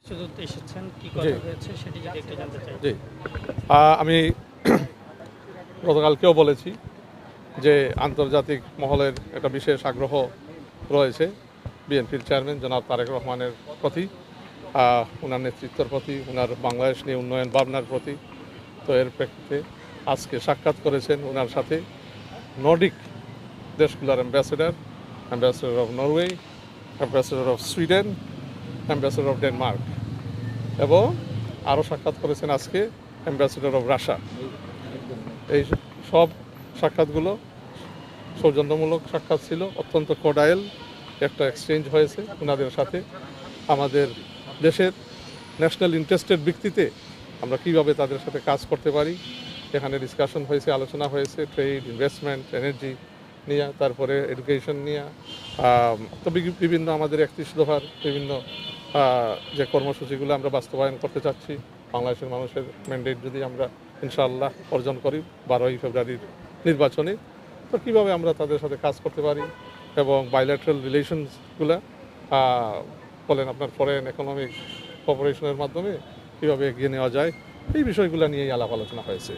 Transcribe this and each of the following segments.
এসেছেন কি জি কথা হয়েছে সেটি যদি একটু জানতে চাই। জি আমি গতকালকেও বলেছি যে আন্তর্জাতিক মহলের একটা বিশেষ আগ্রহ রয়েছে বিএনপির চেয়ারম্যান জনাব তারেক রহমানের প্রতি, ওনার নেতৃত্বের প্রতি, ওনার বাংলাদেশ নিয়ে উন্নয়ন ভাবনার প্রতি। তো এর প্রেক্ষিতে আজকে সাক্ষাৎ করেছেন ওনার সাথে নর্ডিক দেশগুলোর ambassador of Norway, ambassador of Sweden, ambassador of Denmark এবং আরও সাক্ষাৎ করেছেন আজকে অ্যাম্বাসেডর অফ রাশিয়া। এই সব সাক্ষাৎগুলো সৌজন্যমূলক সাক্ষাৎ ছিল, অত্যন্ত কোডাইল একটা এক্সচেঞ্জ হয়েছে ওনাদের সাথে। আমাদের দেশের ন্যাশনাল ইন্টারেস্টের ভিত্তিতে আমরা কীভাবে তাদের সাথে কাজ করতে পারি এখানে ডিসকাশন হয়েছে, আলোচনা হয়েছে, ট্রেড, ইনভেস্টমেন্ট, এনার্জি নিয়ে, তারপরে এডুকেশন নিয়ে, তো বিভিন্ন আমাদের 31 দফার বিভিন্ন যে কর্মসূচিগুলো আমরা বাস্তবায়ন করতে চাচ্ছি, বাংলাদেশের মানুষের ম্যান্ডেট যদি আমরা ইনশাআল্লাহ অর্জন করি 12ই ফেব্রুয়ারির নির্বাচনে, তো কীভাবে আমরা তাদের সাথে কাজ করতে পারি এবং বাইল্যাটারাল রিলেশনসগুলো বলেন আপনার ফরেন ইকোনমিক কোঅপারেশনের মাধ্যমে কীভাবে এগিয়ে নেওয়া যায়, এই বিষয়গুলো নিয়েই আলাপ আলোচনা হয়েছে।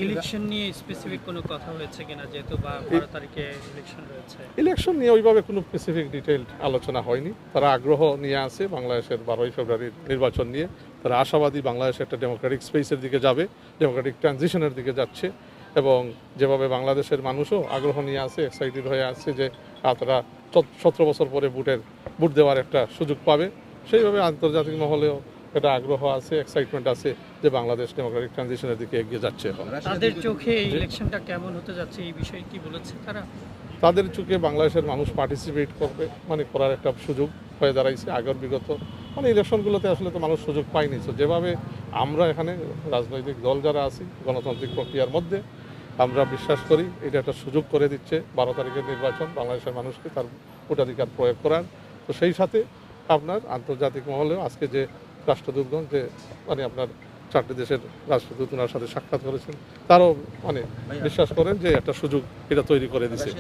ইলেকশন নিয়ে স্পেসিফিক কোনো কথা হয়েছে কিনা, যেহেতু 12 তারিখে ইলেকশন রয়েছে? ইলেকশন নিয়ে ওইভাবে কোনো স্পেসিফিক ডিটেইলড আলোচনা হয়নি। তারা আগ্রহ নিয়ে আছে বাংলাদেশের 12ই ফেব্রুয়ারির নির্বাচন নিয়ে। তারা আশাবাদী বাংলাদেশ একটা ডেমোক্রেটিক স্পেসের দিকে যাবে, ডেমোক্রেটিক ট্রানজিশনের দিকে যাচ্ছে এবং যেভাবে বাংলাদেশের মানুষও আগ্রহ নিয়ে আছে, এক্সাইটেড হয়ে আছে যে তারা 17 বছর পরে ভোট দেওয়ার একটা সুযোগ পাবে, সেইভাবে আন্তর্জাতিক মহলেও একটা আগ্রহ আছে, এক্সাইটমেন্ট আছে যে বাংলাদেশ ডেমোক্রেটিক ট্রানজিশনের দিকে এগিয়ে যাচ্ছে। এখন তাদের চোখে এই ইলেকশনটা কেমন হতে যাচ্ছে এই বিষয়ে কি বলেছে তারা? তাদের চোখে বাংলাদেশের মানুষ পার্টিসিপেট করবে করার একটা সুযোগ হয়ে দাঁড়াইছে। আগের বিগত ইলেকশনগুলোতে আসলে তো মানুষ সুযোগ পায়নি। তো যেভাবে আমরা এখানে রাজনৈতিক দল যারা আছি গণতান্ত্রিক প্রক্রিয়ার মধ্যে আমরা বিশ্বাস করি এটা একটা সুযোগ করে দিচ্ছে 12 তারিখের নির্বাচন বাংলাদেশের মানুষকে তার ভোটাধিকার প্রয়োগ করার। তো সেই সাথে আপনার আন্তর্জাতিক মহলেও আজকে যে রাষ্ট্রদূতগণ যে আপনার 4টি দেশের রাষ্ট্রদূত ওনার সাথে সাক্ষাৎ করেছেন, তারাও বিশ্বাস করেন যে একটা সুযোগ এটা তৈরি করে দিচ্ছে।